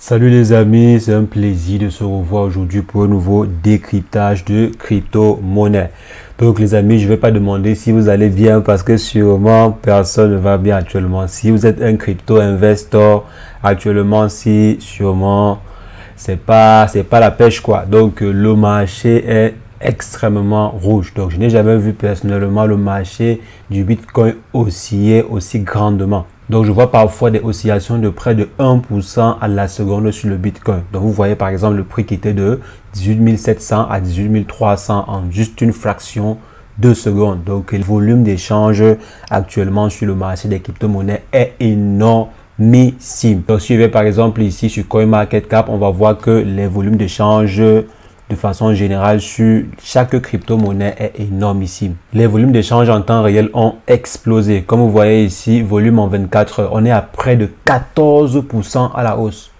Salut les amis, c'est un plaisir de se revoir aujourd'hui pour un nouveau décryptage de crypto-monnaie. Donc les amis, je ne vais pas demander si vous allez bien parce que sûrement personne ne va bien actuellement. Si vous êtes un crypto-investor actuellement, si sûrement c'est pas la pêche quoi. Donc le marché est extrêmement rouge. Donc je n'ai jamais vu personnellement le marché du Bitcoin osciller aussi grandement. Donc, je vois parfois des oscillations de près de 1% à la seconde sur le Bitcoin. Donc, vous voyez par exemple le prix qui était de 18 700 à 18 300 en juste une fraction de seconde. Donc, le volume d'échange actuellement sur le marché des crypto-monnaies est énormissime. Donc, si je vais par exemple ici sur CoinMarketCap, on va voir que les volumes d'échange de façon générale sur chaque crypto-monnaie est énormissime. Les volumes d'échange en temps réel ont explosé. Comme vous voyez ici, volume en 24 heures, on est à près de 14% à la hausse.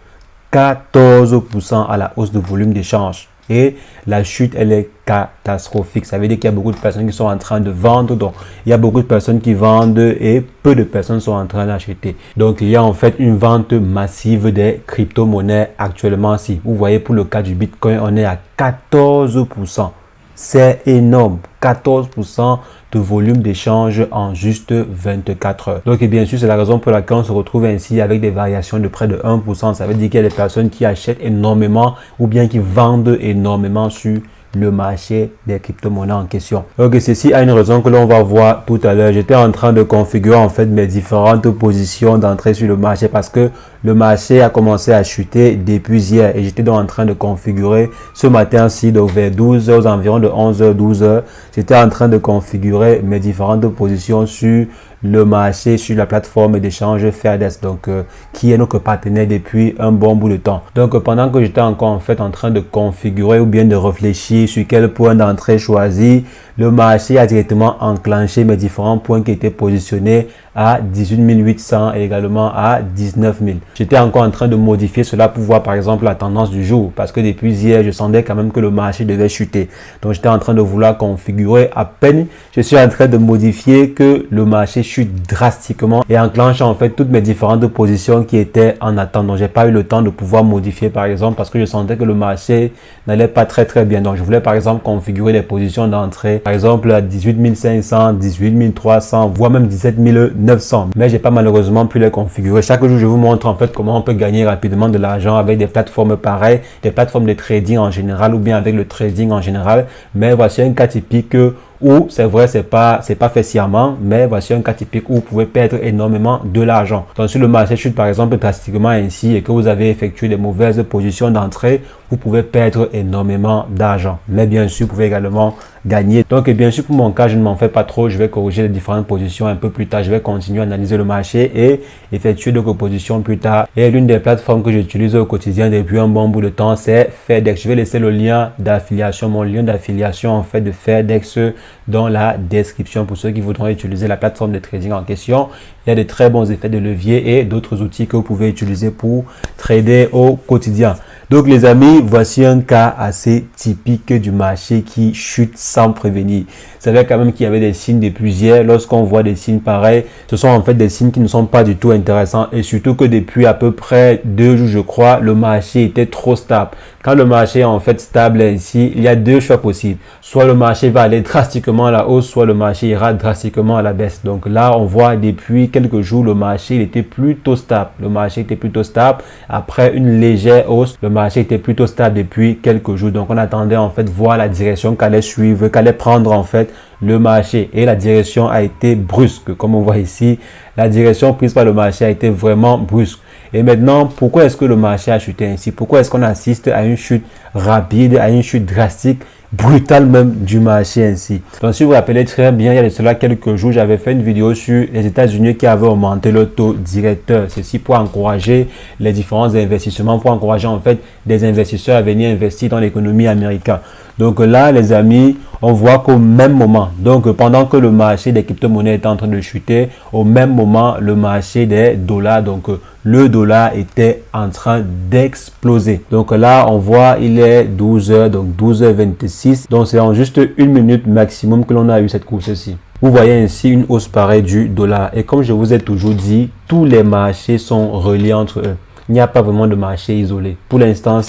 14% à la hausse de volume d'échange. Et la chute, elle est catastrophique. Ça veut dire qu'il y a beaucoup de personnes qui sont en train de vendre. Donc, il y a beaucoup de personnes qui vendent et peu de personnes sont en train d'acheter. Donc, il y a en fait une vente massive des crypto-monnaies actuellement. Si vous voyez, pour le cas du Bitcoin, on est à 14%. C'est énorme. 14% de volume d'échange en juste 24 heures. Donc, et bien sûr, c'est la raison pour laquelle on se retrouve ainsi avec des variations de près de 1%. Ça veut dire qu'il y a des personnes qui achètent énormément ou bien qui vendent énormément sur le marché des crypto-monnaies en question. Donc, ceci a une raison que l'on va voir tout à l'heure. J'étais en train de configurer en fait mes différentes positions d'entrée sur le marché parce que le marché a commencé à chuter depuis hier et j'étais donc en train de configurer ce matin-ci, donc vers 12h, aux environs de 11h, 12h, j'étais en train de configurer mes différentes positions sur le marché, sur la plateforme d'échange Fairdesk, donc qui est notre partenaire depuis un bon bout de temps. Donc pendant que j'étais encore en fait en train de configurer ou bien de réfléchir sur quel point d'entrée choisir, le marché a directement enclenché mes différents points qui étaient positionnés à 18 800 et également à 19 000. J'étais encore en train de modifier cela pour voir par exemple la tendance du jour parce que depuis hier, je sentais quand même que le marché devait chuter. Donc j'étais en train de vouloir configurer à peine. Je suis en train de modifier que le marché chute drastiquement et enclenche en fait toutes mes différentes positions qui étaient en attente. Donc j'ai pas eu le temps de pouvoir modifier par exemple parce que je sentais que le marché n'allait pas très bien. Donc je voulais par exemple configurer les positions d'entrée par exemple à 18 500, 18 300, voire même 17 900. Mais j'ai pas malheureusement pu les configurer. Chaque jour, je vous montre en fait comment on peut gagner rapidement de l'argent avec des plateformes pareilles, des plateformes de trading en général ou bien avec le trading en général. Mais voici un cas typique où c'est vrai, c'est pas fait sciemment, mais voici un cas typique où vous pouvez perdre énormément de l'argent. Donc, si le marché chute par exemple drastiquement ainsi et que vous avez effectué des mauvaises positions d'entrée, vous pouvez perdre énormément d'argent. Mais bien sûr, vous pouvez également gagner. Donc, bien sûr, pour mon cas, je ne m'en fais pas trop. Je vais corriger les différentes positions un peu plus tard. Je vais continuer à analyser le marché et effectuer d'autres positions plus tard. Et l'une des plateformes que j'utilise au quotidien depuis un bon bout de temps, c'est Fairdex. Je vais laisser le lien d'affiliation, mon lien d'affiliation en fait de Fairdex dans la description pour ceux qui voudront utiliser la plateforme de trading en question. Il y a de très bons effets de levier et d'autres outils que vous pouvez utiliser pour trader au quotidien. Donc les amis, voici un cas assez typique du marché qui chute sans prévenir. Vous savez quand même qu'il y avait des signes depuis hier. Lorsqu'on voit des signes pareils, ce sont en fait des signes qui ne sont pas du tout intéressants. Et surtout que depuis à peu près 2 jours, je crois, le marché était trop stable. Quand le marché est en fait stable ici, il y a deux choix possibles. Soit le marché va aller drastiquement à la hausse, soit le marché ira drastiquement à la baisse. Donc là, on voit depuis quelques jours, le marché il était plutôt stable. Le marché était plutôt stable. Après une légère hausse, le marché était plutôt stable depuis quelques jours. Donc on attendait en fait voir la direction qu'allait suivre, qu'allait prendre en fait le marché. Et la direction a été brusque. Comme on voit ici, la direction prise par le marché a été vraiment brusque. Et maintenant, pourquoi est-ce que le marché a chuté ainsi? Pourquoi est-ce qu'on assiste à une chute rapide, à une chute drastique, brutale même du marché ainsi? Donc, si vous vous rappelez très bien, il y a de cela quelques jours, j'avais fait une vidéo sur les États-Unis qui avaient augmenté le taux directeur. Ceci pour encourager les différents investissements, pour encourager en fait des investisseurs à venir investir dans l'économie américaine. Donc là, les amis, on voit qu'au même moment, donc pendant que le marché des crypto-monnaies est en train de chuter, au même moment, le marché des dollars, donc le dollar était en train d'exploser. Donc là, on voit, il est 12h, donc 12h26. Donc c'est en juste une minute maximum que l'on a eu cette course-ci. Vous voyez ainsi une hausse pareille du dollar. Et comme je vous ai toujours dit, tous les marchés sont reliés entre eux. il n'y a pas vraiment de marché isolé. Pour l'instant,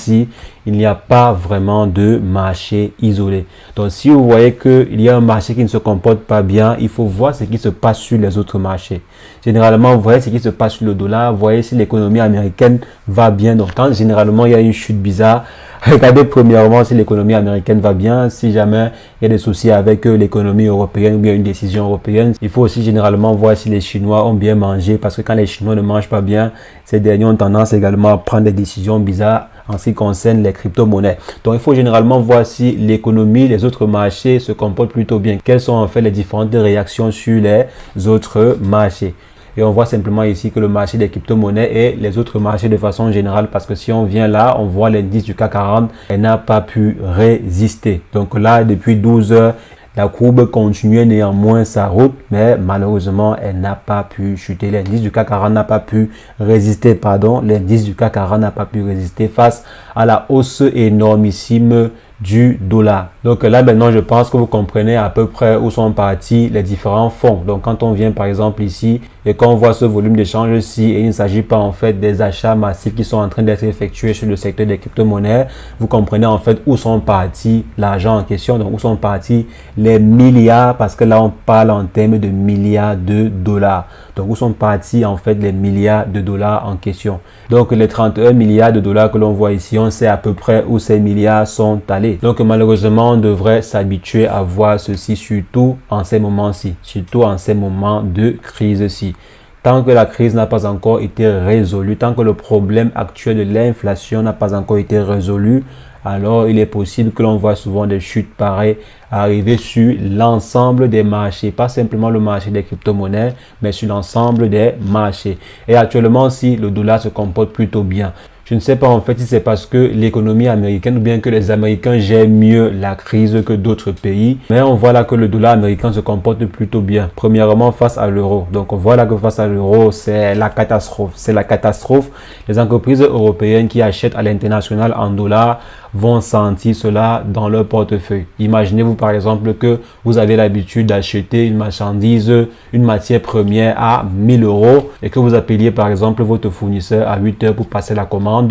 il n'y a pas vraiment de marché isolé. Donc, si vous voyez qu'il y a un marché qui ne se comporte pas bien, il faut voir ce qui se passe sur les autres marchés. Généralement, vous voyez ce qui se passe sur le dollar, vous voyez si l'économie américaine va bien. Donc, quand généralement il y a une chute bizarre, regardez premièrement si l'économie américaine va bien, si jamais il y a des soucis avec l'économie européenne ou bien une décision européenne. Il faut aussi généralement voir si les Chinois ont bien mangé, parce que quand les Chinois ne mangent pas bien, ces derniers ont tendance également à prendre des décisions bizarres en ce qui concerne les crypto-monnaies. Donc, il faut généralement voir si l'économie, les autres marchés se comportent plutôt bien. Quelles sont en fait les différentes réactions sur les autres marchés. Et on voit simplement ici que le marché des crypto-monnaies et les autres marchés de façon générale, parce que si on vient là, on voit l'indice du CAC 40, elle n'a pas pu résister. Donc là, depuis 12 heures, la courbe continuait néanmoins sa route, mais malheureusement, elle n'a pas pu chuter. L'indice du CAC 40 n'a pas pu résister, l'indice du CAC 40 n'a pas pu résister face à la hausse énormissime du dollar. Donc là maintenant je pense que vous comprenez à peu près où sont partis les différents fonds. Donc quand on vient par exemple ici et qu'on voit ce volume d'échange-ci, et il ne s'agit pas en fait des achats massifs qui sont en train d'être effectués sur le secteur des crypto-monnaies, vous comprenez en fait où sont partis l'argent en question, donc où sont partis les milliards, parce que là on parle en termes de milliards de dollars. Donc où sont partis en fait les milliards de dollars en question. Donc les 31 milliards de dollars que l'on voit ici, on sait à peu près où ces milliards sont allés. Donc malheureusement, on devrait s'habituer à voir ceci, surtout en ces moments-ci, surtout en ces moments de crise-ci. Tant que la crise n'a pas encore été résolue, tant que le problème actuel de l'inflation n'a pas encore été résolu, alors il est possible que l'on voit souvent des chutes pareilles arriver sur l'ensemble des marchés, pas simplement le marché des crypto-monnaies, mais sur l'ensemble des marchés. Et actuellement, si le dollar se comporte plutôt bien, je ne sais pas en fait si c'est parce que l'économie américaine ou bien que les Américains gèrent mieux la crise que d'autres pays. Mais on voit là que le dollar américain se comporte plutôt bien. Premièrement face à l'euro. Donc on voit là que face à l'euro, c'est la catastrophe. C'est la catastrophe. Les entreprises européennes qui achètent à l'international en dollars vont sentir cela dans leur portefeuille. Imaginez-vous par exemple que vous avez l'habitude d'acheter une marchandise, une matière première à 1000 € et que vous appeliez par exemple votre fournisseur à 8 heures pour passer la commande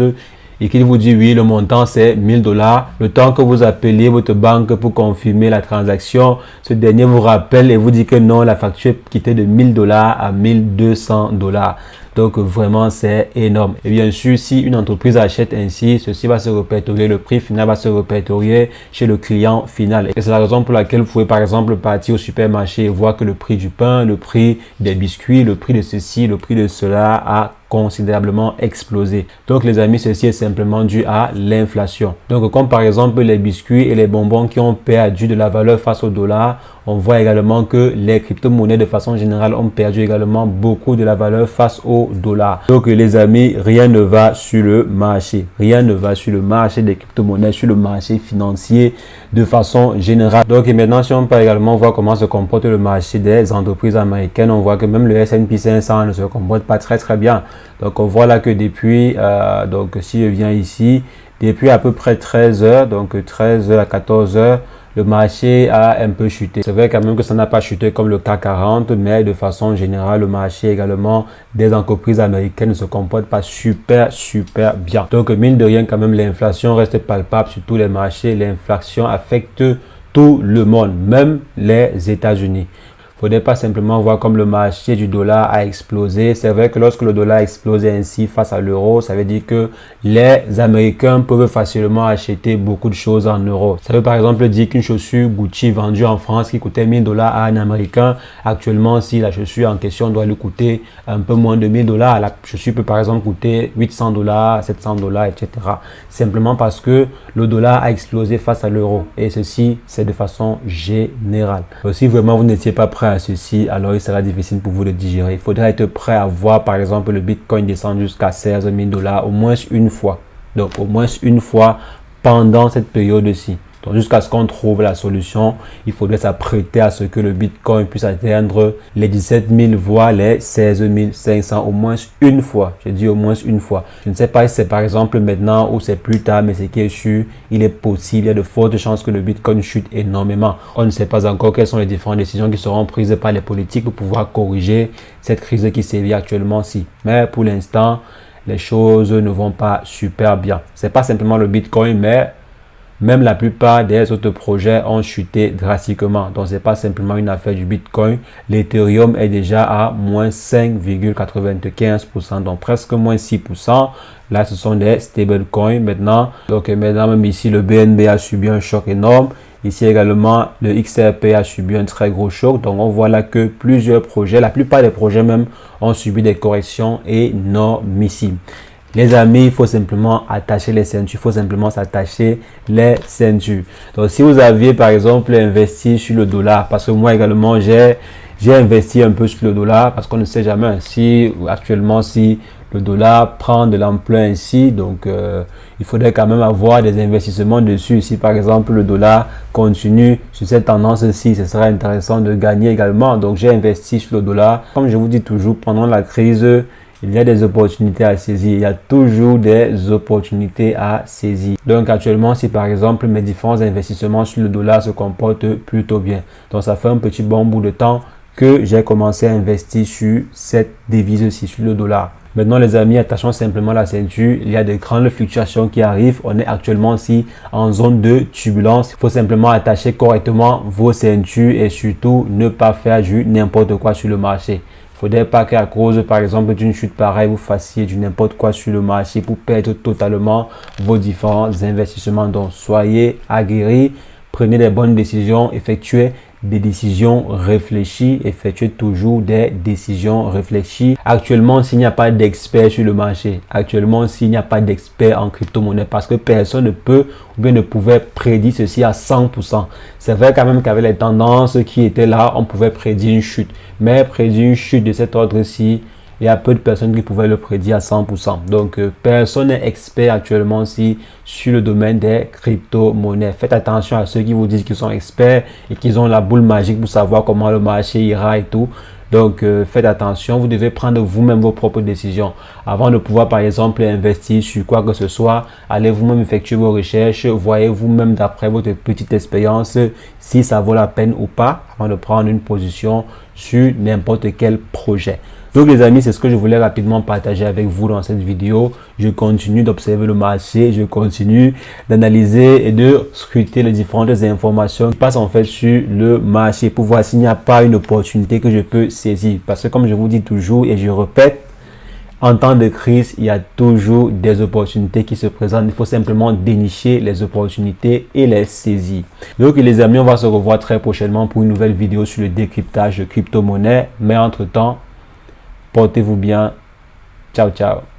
et qu'il vous dit oui, le montant c'est 1000 $. Le temps que vous appeliez votre banque pour confirmer la transaction, ce dernier vous rappelle et vous dit que non, la facture est quittée de 1000 $ à 1200 $. Donc vraiment c'est énorme. Et bien sûr, si une entreprise achète ainsi, ceci va se répertorier, le prix final va se répertorier chez le client final. Et c'est la raison pour laquelle vous pouvez par exemple partir au supermarché et voir que le prix du pain, le prix des biscuits, le prix de ceci, le prix de cela a considérablement explosé. Donc les amis, ceci est simplement dû à l'inflation. Donc comme par exemple les biscuits et les bonbons qui ont perdu de la valeur face au dollar, on voit également que les crypto-monnaies de façon générale ont perdu également beaucoup de la valeur face au dollar. Donc les amis, rien ne va sur le marché. Rien ne va sur le marché des crypto-monnaies, sur le marché financier de façon générale. Donc et maintenant, si on peut également voir comment se comporte le marché des entreprises américaines, on voit que même le S&P 500 ne se comporte pas très bien. Donc on voit là que depuis, donc si je viens ici, depuis à peu près 13 heures, donc 13 heures à 14 heures, le marché a un peu chuté. C'est vrai quand même que ça n'a pas chuté comme le CAC 40, mais de façon générale, le marché également des entreprises américaines ne se comporte pas super bien. Donc mine de rien, quand même, l'inflation reste palpable sur tous les marchés. L'inflation affecte tout le monde, même les États-Unis. Il ne faudrait pas simplement voir comme le marché du dollar a explosé. C'est vrai que lorsque le dollar a explosé ainsi face à l'euro, ça veut dire que les Américains peuvent facilement acheter beaucoup de choses en euros. Ça veut par exemple dire qu'une chaussure Gucci vendue en France qui coûtait 1000 $ à un Américain, actuellement si la chaussure en question doit lui coûter un peu moins de 1000 $, la chaussure peut par exemple coûter 800 $, 700 $, etc. Simplement parce que le dollar a explosé face à l'euro. Et ceci, c'est de façon générale. Si vraiment vous n'étiez pas prêt à ceci, alors il sera difficile pour vous de digérer. Il faudra être prêt à voir par exemple le Bitcoin descendre jusqu'à 16 000 $ au moins une fois. Donc au moins une fois pendant cette période-ci. Donc jusqu'à ce qu'on trouve la solution, il faudrait s'apprêter à ce que le Bitcoin puisse atteindre les 17 000 voire les 16 500 au moins une fois. Je dis au moins une fois. Je ne sais pas si c'est par exemple maintenant ou c'est plus tard, mais ce qui est sûr, il est possible, il y a de fortes chances que le Bitcoin chute énormément. On ne sait pas encore quelles sont les différentes décisions qui seront prises par les politiques pour pouvoir corriger cette crise qui sévit actuellement-ci. Mais pour l'instant, les choses ne vont pas super bien. C'est pas simplement le Bitcoin, mais même la plupart des autres projets ont chuté drastiquement. Donc, ce n'est pas simplement une affaire du Bitcoin. L'Ethereum est déjà à moins 5,95%, donc presque moins 6%. Là, ce sont des stablecoins maintenant. Donc, maintenant, même ici, le BNB a subi un choc énorme. Ici également, le XRP a subi un très gros choc. Donc, on voit là que plusieurs projets, la plupart des projets même, ont subi des corrections énormissimes. Les amis, il faut simplement attacher les ceintures, il faut simplement s'attacher les ceintures. Donc, si vous aviez par exemple investi sur le dollar, parce que moi également, j'ai investi un peu sur le dollar, parce qu'on ne sait jamais si actuellement, si le dollar prend de l'ampleur ainsi, donc il faudrait quand même avoir des investissements dessus. Si par exemple le dollar continue sur cette tendance-ci, ce serait intéressant de gagner également. Donc, j'ai investi sur le dollar. Comme je vous dis toujours, pendant la crise, il y a des opportunités à saisir. Il y a toujours des opportunités à saisir. Donc actuellement, si par exemple mes différents investissements sur le dollar se comportent plutôt bien. Donc ça fait un petit bon bout de temps que j'ai commencé à investir sur cette devise-ci, sur le dollar. Maintenant les amis, attachons simplement la ceinture. Il y a de grandes fluctuations qui arrivent. On est actuellement aussi en zone de turbulence. Il faut simplement attacher correctement vos ceintures et surtout ne pas faire du n'importe quoi sur le marché. Il ne faudrait pas qu'à cause, par exemple, d'une chute pareille, vous fassiez du n'importe quoi sur le marché pour perdre totalement vos différents investissements. Donc, soyez aguerris, prenez des bonnes décisions, effectuez des décisions réfléchies, effectuez toujours des décisions réfléchies. Actuellement, s'il n'y a pas d'experts sur le marché, actuellement, s'il n'y a pas d'experts en crypto-monnaie, parce que personne ne peut ou bien ne pouvait prédire ceci à 100%. C'est vrai quand même qu'avec les tendances qui étaient là, on pouvait prédire une chute. Mais prédire une chute de cet ordre-ci, il y a peu de personnes qui pouvaient le prédire à 100%. Donc, personne n'est expert actuellement aussi sur le domaine des crypto-monnaies. Faites attention à ceux qui vous disent qu'ils sont experts et qu'ils ont la boule magique pour savoir comment le marché ira et tout. Donc, faites attention. Vous devez prendre vous-même vos propres décisions. Avant de pouvoir, par exemple, investir sur quoi que ce soit, allez vous-même effectuer vos recherches. Voyez vous-même d'après votre petite expérience si ça vaut la peine ou pas avant de prendre une position sur n'importe quel projet. Donc les amis, c'est ce que je voulais rapidement partager avec vous dans cette vidéo. Je continue d'observer le marché, je continue d'analyser et de scruter les différentes informations qui passent en fait sur le marché pour voir s'il n'y a pas une opportunité que je peux saisir. Parce que comme je vous dis toujours et je répète, en temps de crise, il y a toujours des opportunités qui se présentent. Il faut simplement dénicher les opportunités et les saisir. Donc les amis, on va se revoir très prochainement pour une nouvelle vidéo sur le décryptage de crypto-monnaie. Mais entre-temps, portez-vous bien. Ciao, ciao.